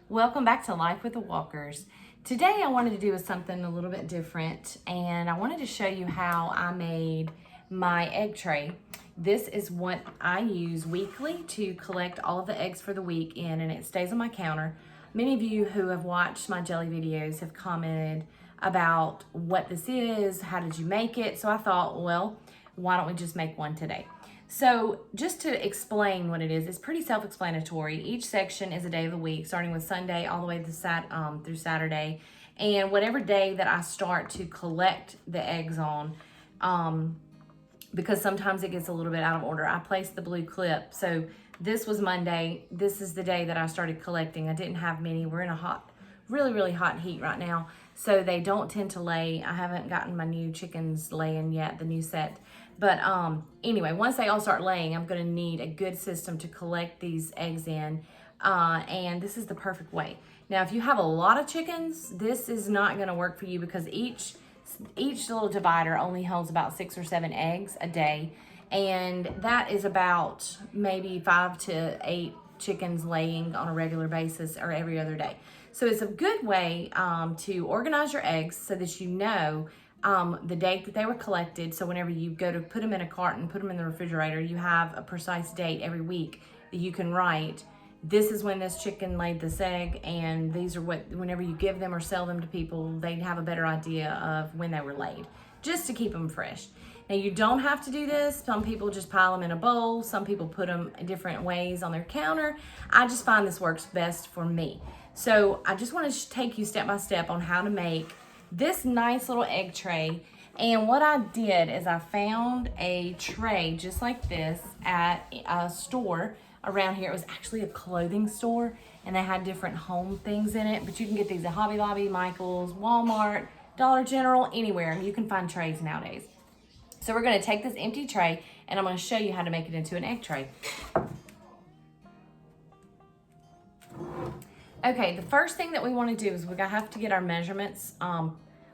Welcome back to Life with the Walkers. Today I wanted to do something a little bit different, and I wanted to show you how I made my egg tray. This is what I use weekly to collect all of the eggs for the week in, and it stays on my counter. Many of you who have watched my jelly videos have commented about what this is, how did you make it? So I thought, well, why don't we just make one today? So just to explain what it is, it's pretty self-explanatory. Each section is a day of the week, starting with Sunday all the way to through Saturday. And whatever day that I start to collect the eggs on, because sometimes it gets a little bit out of order, I place the blue clip. So this was Monday. This is the day that I started collecting. I didn't have many. We're in a really hot heat right now. So they don't tend to lay. I haven't gotten my new chickens laying yet, the new set. But anyway, once they all start laying, I'm gonna need a good system to collect these eggs in. And this is the perfect way. Now, if you have a lot of chickens, this is not gonna work for you because each little divider only holds about 6 or 7 eggs a day. And that is about maybe 5 to 8 chickens laying on a regular basis or every other day. So it's a good way to organize your eggs so that you know the date that they were collected. So whenever you go to put them in a carton, put them in the refrigerator, you have a precise date every week that you can write. This is when this chicken laid this egg, and these are whenever you give them or sell them to people, they have a better idea of when they were laid, just to keep them fresh. Now, you don't have to do this. Some people just pile them in a bowl. Some people put them in different ways on their counter. I just find this works best for me. So I just want to take you step by step on how to make this nice little egg tray. And what I did is I found a tray just like this at a store around here. It was actually a clothing store, and they had different home things in it, but you can get these at Hobby Lobby, Michael's, Walmart, Dollar General, anywhere. You can find trays nowadays. So we're gonna take this empty tray and I'm gonna show you how to make it into an egg tray. Okay, the first thing that we wanna do is we have to get our measurements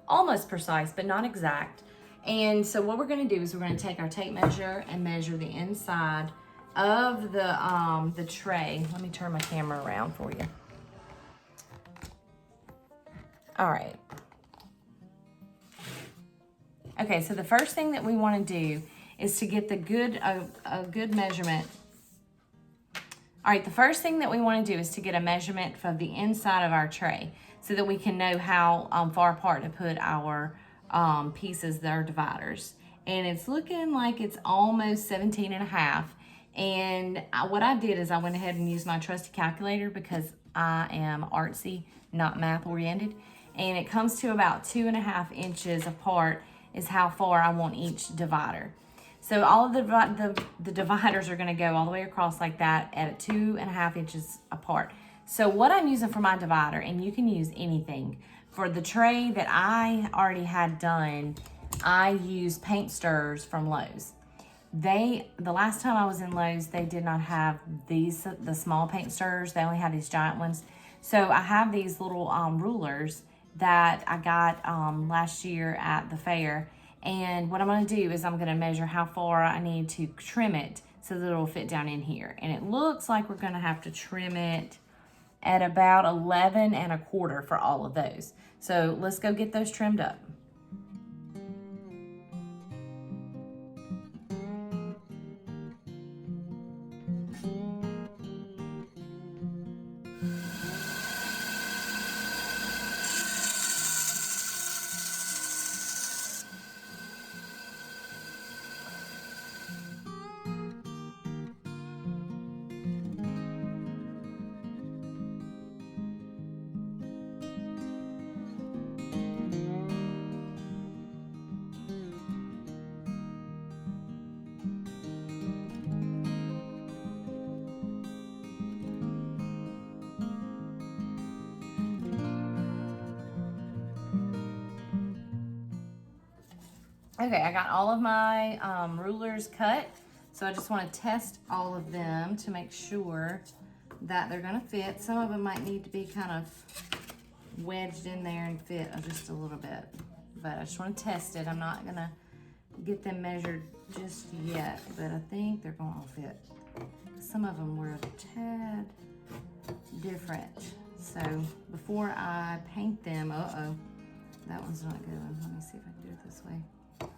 almost precise, but not exact. And so what we're gonna do is we're gonna take our tape measure and measure the inside of the tray. Let me turn my camera around for you. All right. Okay, so the first thing that we want to do is to get a good measurement. All right, the first thing that we want to do is to get a measurement from the inside of our tray so that we can know how far apart to put our pieces, our dividers. And it's looking like it's almost 17 and a half. And what I did is I went ahead and used my trusty calculator because I am artsy, not math oriented. And it comes to about 2.5 inches apart is how far I want each divider. So all of the dividers are gonna go all the way across like that at 2.5 inches apart. So what I'm using for my divider, and you can use anything, for the tray that I already had done, I used paint stirrers from Lowe's. The last time I was in Lowe's, they did not have the small paint stirrers. They only had these giant ones. So I have these little rulers that I got last year at the fair. And what I'm gonna do is I'm gonna measure how far I need to trim it so that it'll fit down in here. And it looks like we're gonna have to trim it at about 11.25 for all of those. So let's go get those trimmed up. Okay, I got all of my rulers cut. So I just want to test all of them to make sure that they're gonna fit. Some of them might need to be kind of wedged in there and fit just a little bit. But I just want to test it. I'm not gonna get them measured just yet, but I think they're gonna all fit. Some of them were a tad different. So before I paint them, that one's not good. Let me see if I can do it this way. That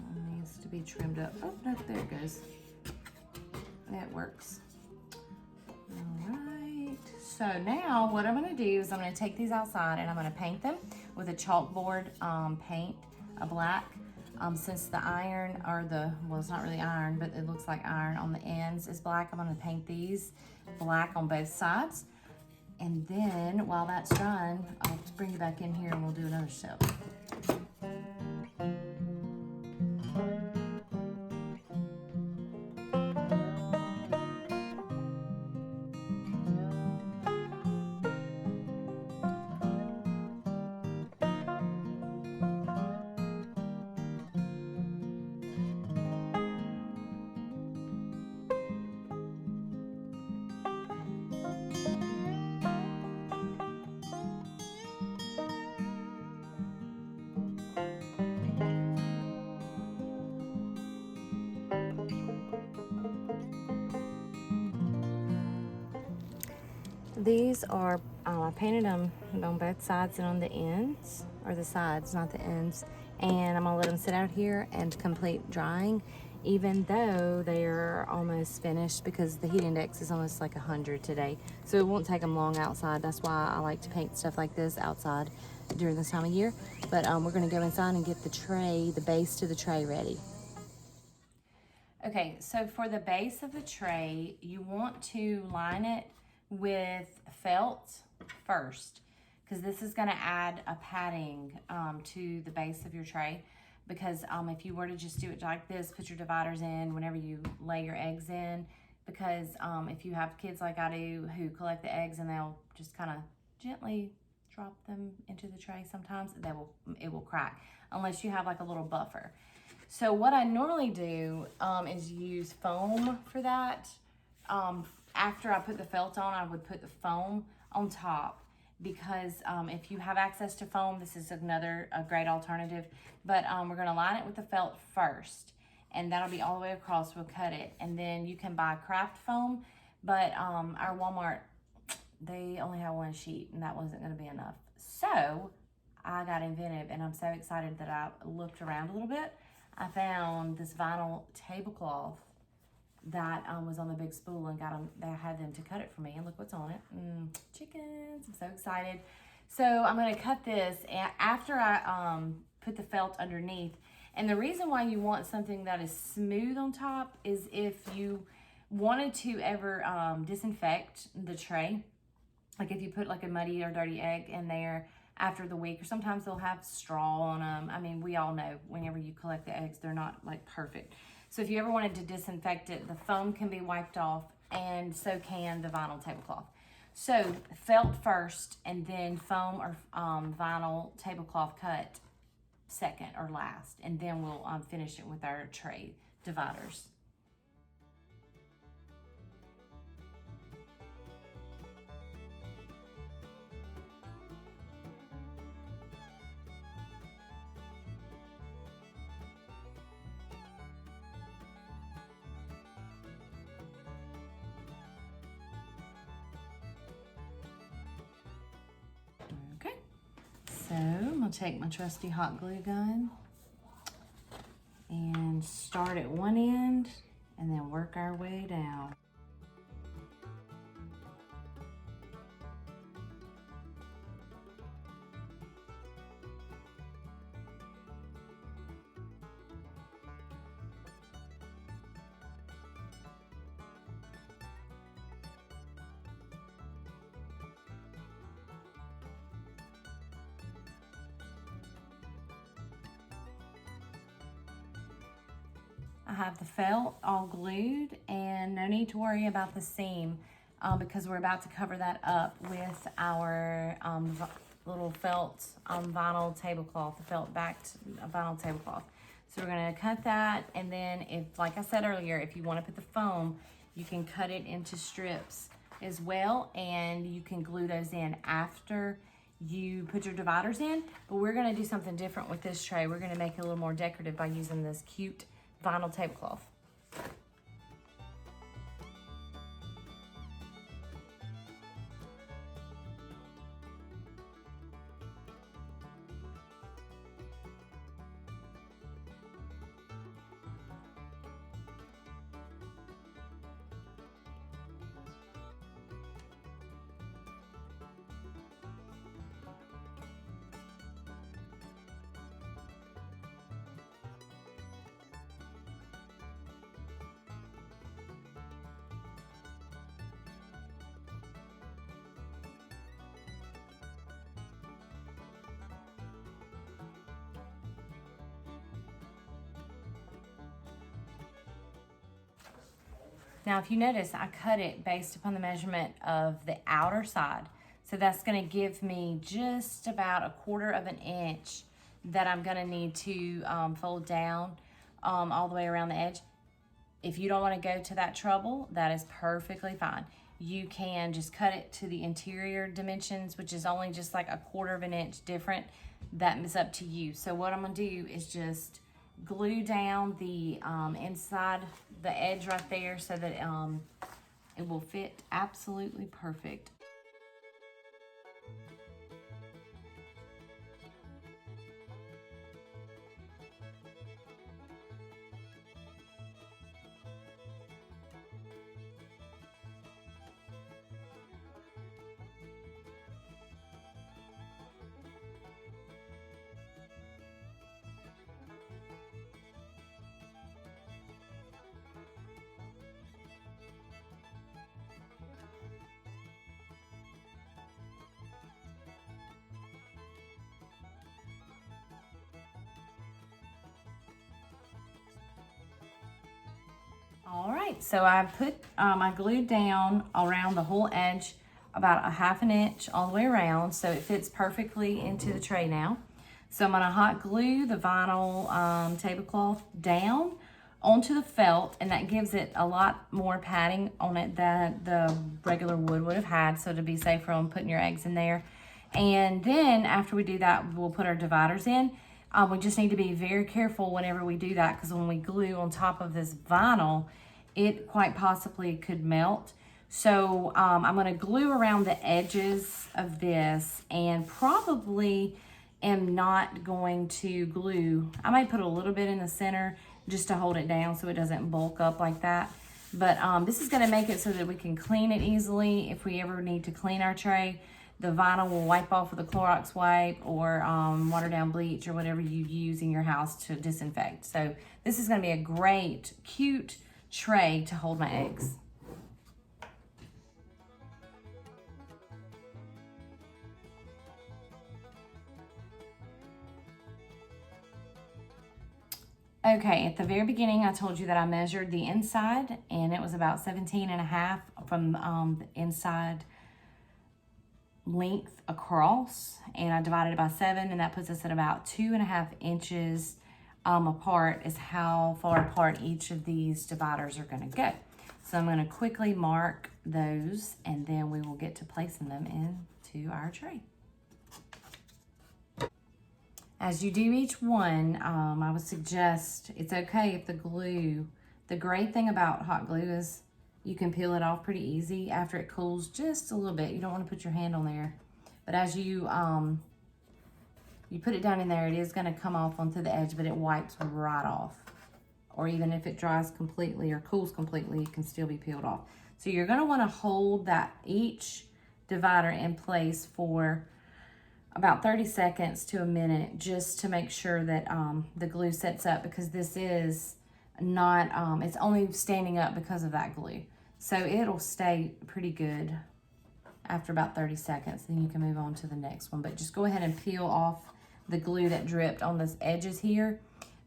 one needs to be trimmed up. Oh, no, there it goes. That works. All right. So now what I'm gonna do is I'm gonna take these outside and I'm gonna paint them with a chalkboard paint, a black. Since the iron, or well, it's not really iron, but it looks like iron on the ends is black, I'm gonna paint these black on both sides. And then while that's drying, I'll bring you back in here and we'll do another step. These are, I painted them on both sides and on the ends, or the sides, not the ends. And I'm gonna let them sit out here and complete drying, even though they're almost finished, because the heat index is almost like 100 today. So it won't take them long outside. That's why I like to paint stuff like this outside during this time of year. But we're gonna go inside and get the tray, the base to the tray ready. Okay, so for the base of the tray, you want to line it with felt first, because this is going to add a padding to the base of your tray. Because if you were to just do it like this, put your dividers in whenever you lay your eggs in, because if you have kids like I do who collect the eggs and they'll just kind of gently drop them into the tray, sometimes it will crack unless you have like a little buffer. So what I normally do is use foam for that. After I put the felt on, I would put the foam on top, because if you have access to foam, this is a great alternative. But we're gonna line it with the felt first, and that'll be all the way across. We'll cut it, and then you can buy craft foam, but our Walmart, they only have one sheet, and that wasn't gonna be enough. So I got inventive, and I'm so excited that I looked around a little bit. I found this vinyl tablecloth that was on the big spool, and they had them to cut it for me, and look what's on it. Chickens, I'm so excited. So I'm gonna cut this after I put the felt underneath. And the reason why you want something that is smooth on top is if you wanted to ever disinfect the tray, like if you put like a muddy or dirty egg in there after the week, or sometimes they'll have straw on them. I mean, we all know whenever you collect the eggs, they're not like perfect. So if you ever wanted to disinfect it, the foam can be wiped off, and so can the vinyl tablecloth. So felt first, and then foam or vinyl tablecloth cut second or last, and then we'll finish it with our tray dividers. Okay, so I'm gonna take my trusty hot glue gun and start at one end and then work our way down. I have the felt all glued, and no need to worry about the seam because we're about to cover that up with our little felt vinyl tablecloth, the felt backed vinyl tablecloth. So we're gonna cut that, and then if, like I said earlier, if you wanna put the foam, you can cut it into strips as well, and you can glue those in after you put your dividers in. But we're gonna do something different with this tray. We're gonna make it a little more decorative by using this cute vinyl tablecloth. Now, if you notice, I cut it based upon the measurement of the outer side. So that's gonna give me just about 1/4 of an inch that I'm gonna need to fold down all the way around the edge. If you don't wanna go to that trouble, that is perfectly fine. You can just cut it to the interior dimensions, which is only just like 1/4 of an inch different. That is up to you. So what I'm gonna do is just glue down the inside, the edge right there, so that it will fit absolutely perfect. All right, so I put, I glued down around the whole edge about 1/2 inch all the way around, so it fits perfectly into the tray now. So I'm gonna hot glue the vinyl tablecloth down onto the felt, and that gives it a lot more padding on it that the regular wood would have had, so to be safer on putting your eggs in there. And then after we do that, we'll put our dividers in. We just need to be very careful whenever we do that, because when we glue on top of this vinyl, it quite possibly could melt. So I'm gonna glue around the edges of this, and probably am not going to glue. I might put a little bit in the center just to hold it down so it doesn't bulk up like that. But this is gonna make it so that we can clean it easily if we ever need to clean our tray. The vinyl will wipe off with a Clorox wipe or water down bleach or whatever you use in your house to disinfect. So this is gonna be a great, cute tray to hold my eggs. Okay, at the very beginning, I told you that I measured the inside, and it was about 17.5 from the inside length across, and I divided it by 7, and that puts us at about 2.5 inches apart is how far apart each of these dividers are gonna go. So I'm gonna quickly mark those, and then we will get to placing them into our tray. As you do each one, I would suggest it's okay if the great thing about hot glue is you can peel it off pretty easy after it cools just a little bit. You don't want to put your hand on there. But as you put it down in there, it is gonna come off onto the edge, but it wipes right off. Or even if it dries completely or cools completely, it can still be peeled off. So you're gonna wanna hold each divider in place for about 30 seconds to a minute, just to make sure that the glue sets up, because this is not, it's only standing up because of that glue. So it'll stay pretty good after about 30 seconds. Then you can move on to the next one. But just go ahead and peel off the glue that dripped on the edges here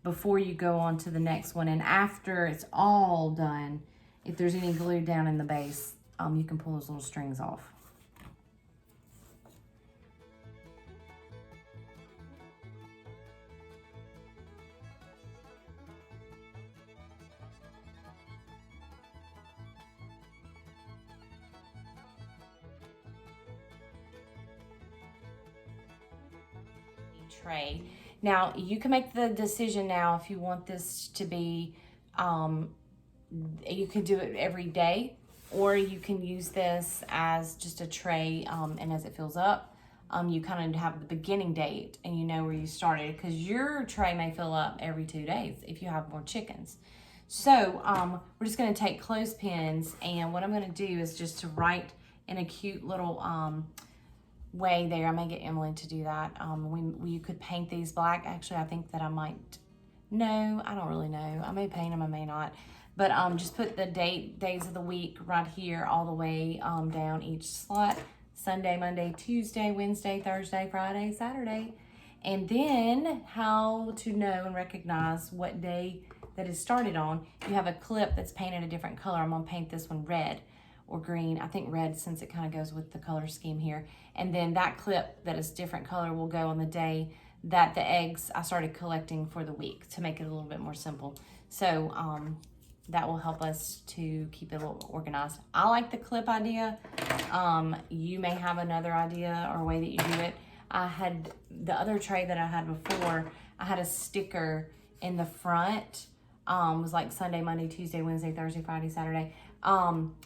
before you go on to the next one. And after it's all done, if there's any glue down in the base, you can pull those little strings off. Tray. Now you can make the decision now if you want this to be, you can do it every day, or you can use this as just a tray, and as it fills up, you kind of have the beginning date and you know where you started, because your tray may fill up every 2 days if you have more chickens. So we're just going to take clothespins, and what I'm going to do is just to write in a cute little way there. I may get Emily to do that. You could paint these black. Actually, I think that I might. No, I don't really know. I may paint them, I may not. But just put the days of the week right here all the way down each slot. Sunday, Monday, Tuesday, Wednesday, Thursday, Friday, Saturday. And then how to know and recognize what day that is started on, you have a clip that's painted a different color. I'm gonna paint this one red or green. I think red, since it kind of goes with the color scheme here. And then that clip that is different color will go on the day that the eggs I started collecting for the week, to make it a little bit more simple. So that will help us to keep it a little organized. I like the clip idea. You may have another idea or a way that you do it. I had the other tray that I had before, I had a sticker in the front. It was like Sunday, Monday, Tuesday, Wednesday, Thursday, Friday, Saturday.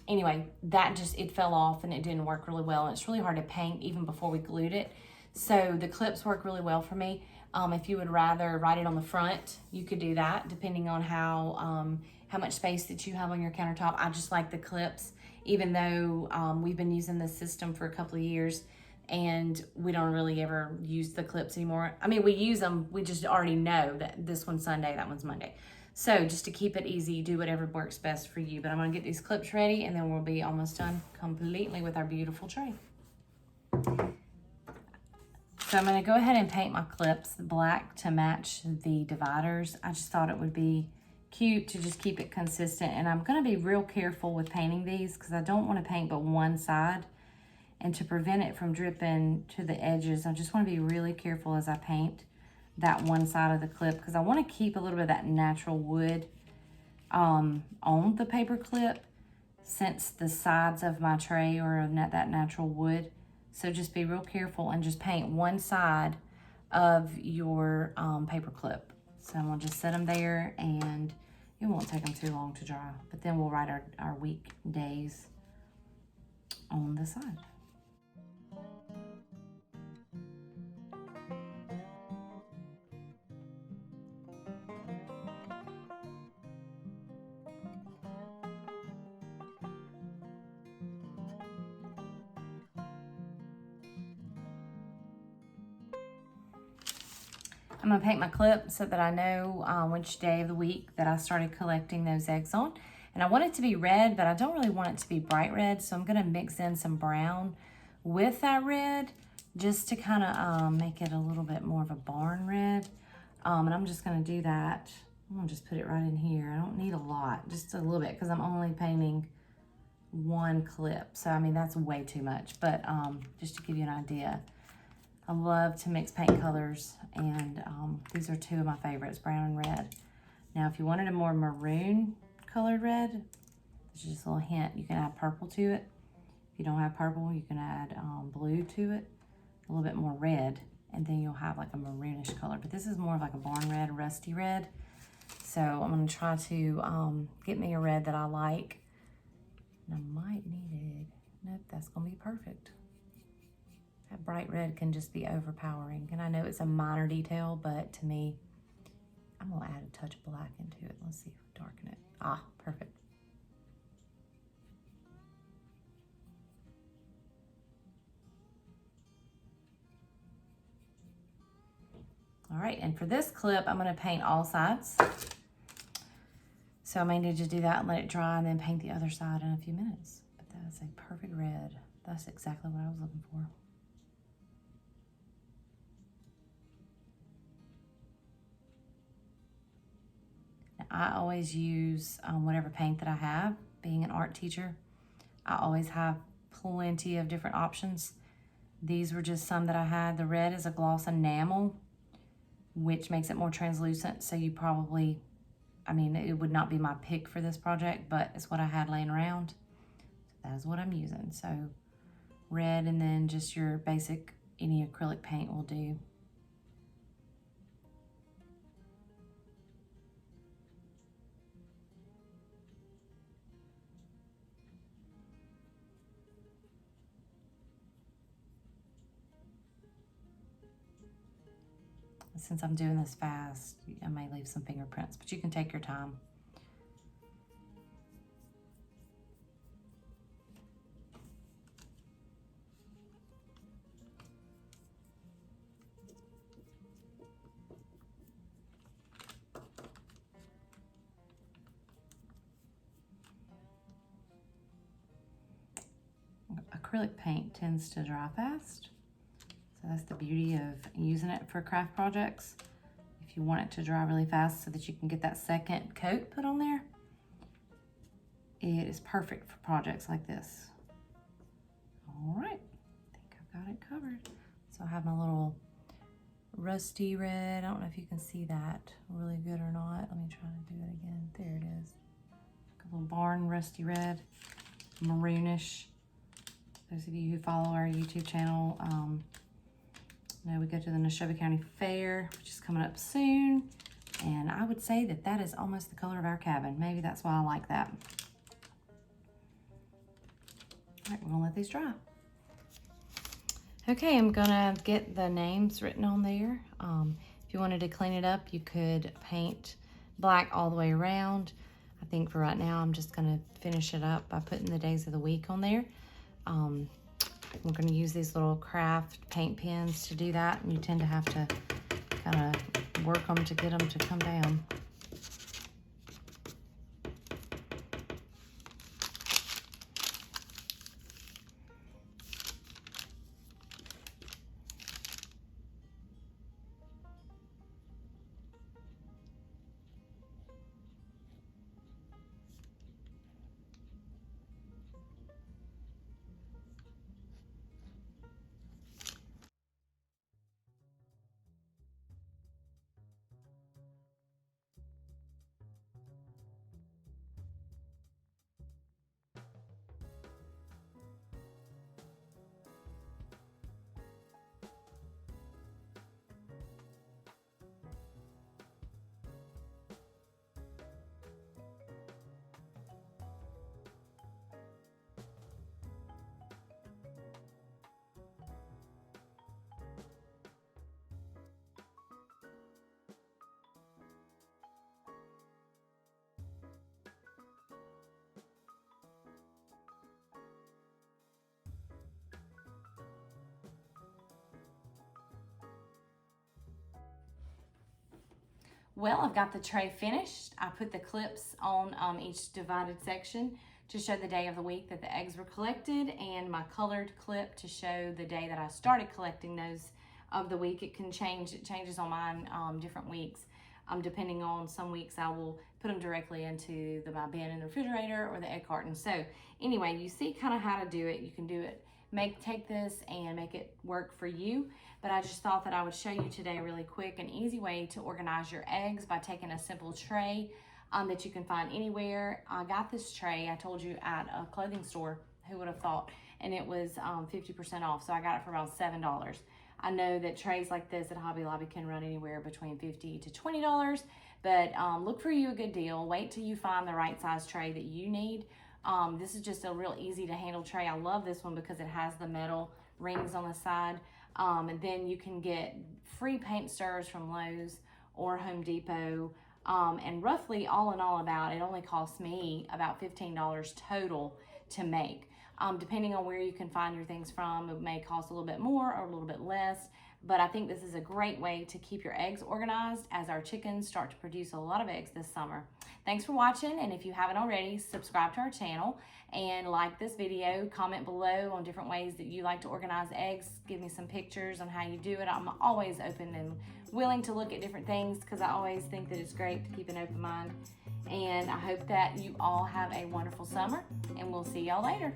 Anyway, that just, it fell off and it didn't work really well. And it's really hard to paint even before we glued it. So the clips work really well for me. If you would rather write it on the front, you could do that depending on how much space that you have on your countertop. I just like the clips, even though we've been using this system for a couple of years and we don't really ever use the clips anymore. I mean, we use them, we just already know that this one's Sunday, that one's Monday. So just to keep it easy, do whatever works best for you. But I'm gonna get these clips ready and then we'll be almost done completely with our beautiful tray. So I'm gonna go ahead and paint my clips black to match the dividers. I just thought it would be cute to just keep it consistent. And I'm gonna be real careful with painting these because I don't wanna paint but one side. And to prevent it from dripping to the edges, I just wanna be really careful as I paint that one side of the clip because I wanna keep a little bit of that natural wood on the paper clip, since the sides of my tray are that natural wood. So just be real careful and just paint one side of your paper clip. So I'm gonna just set them there and it won't take them too long to dry. But then we'll write our week days on the side. I'm gonna paint my clip so that I know which day of the week that I started collecting those eggs on. And I want it to be red, but I don't really want it to be bright red. So I'm gonna mix in some brown with that red just to kind of make it a little bit more of a barn red. And I'm just gonna do that. I'm gonna just put it right in here. I don't need a lot, just a little bit, because I'm only painting one clip. So I mean, that's way too much, but just to give you an idea. I love to mix paint colors, and these are two of my favorites, brown and red. Now, if you wanted a more maroon colored red, there's just a little hint. You can add purple to it. If you don't have purple, you can add blue to it, a little bit more red, and then you'll have like a maroonish color. But this is more of like a barn red, rusty red. So I'm gonna try to get me a red that I like. And I might need it. Nope, that's gonna be perfect. That bright red can just be overpowering. And I know it's a minor detail, but to me, I'm gonna add a touch of black into it. Let's see if we darken it. Ah, perfect. All right, and for this clip, I'm gonna paint all sides. So I may need to do that and let it dry and then paint the other side in a few minutes. But that is a perfect red. That's exactly what I was looking for. I always use whatever paint that I have. Being an art teacher, I always have plenty of different options. These were just some that I had. The red is a gloss enamel, which makes it more translucent. So you probably, I mean, it would not be my pick for this project, but it's what I had laying around. So that is what I'm using. So red, and then just your basic, any acrylic paint will do. Since I'm doing this fast, I may leave some fingerprints, but you can take your time. Acrylic paint tends to dry fast. So that's the beauty of using it for craft projects. If if you want it to dry really fast so that you can get that second coat put on there. It is perfect for projects like this. All right, I think I've got it covered. So I have my little rusty red. I don't know if you can see that really good or not. Let me try to do it again. There it is. A little barn rusty red, maroonish. Those of you who follow our YouTube channel know we go to the Neshoba County Fair, which is coming up soon. And I would say that that is almost the color of our cabin. Maybe that's why I like that. All right, we're gonna let these dry. Okay, I'm gonna get the names written on there. If you wanted to clean it up, you could paint black all the way around. I think for right now, I'm just gonna finish it up by putting the days of the week on there. We're gonna use these little craft paint pens to do that, and you tend to have to kind of work them to get them to come down. Well, I've got the tray finished. I put the clips on each divided section to show the day of the week that the eggs were collected, and my colored clip to show the day that I started collecting those of the week. It can change, it changes on mine different weeks. Depending on some weeks I will put them directly into my bin in the refrigerator or the egg carton. So anyway, you see kind of how to do it. You can do it, take this and make it work for you. But I just thought that I would show you today really quick an easy way to organize your eggs by taking a simple tray that you can find anywhere. I got this tray, I told you, at a clothing store. Who would have thought? And it was 50% off, so I got it for about $7. I know that trays like this at Hobby Lobby can run anywhere between $50 to $20, but look for you a good deal. Wait till you find the right size tray that you need. This is just a real easy to handle tray. I love this one because it has the metal rings on the side. And then you can get free paint stirrers from Lowe's or Home Depot. And roughly all in all it only cost me about $15 total to make. Depending on where you can find your things from, it may cost a little bit more or a little bit less. But I think this is a great way to keep your eggs organized as our chickens start to produce a lot of eggs this summer. Thanks for watching, and if you haven't already, subscribe to our channel and like this video. Comment below on different ways that you like to organize eggs. Give me some pictures on how you do it. I'm always open and willing to look at different things because I always think that it's great to keep an open mind. And I hope that you all have a wonderful summer, and we'll see y'all later.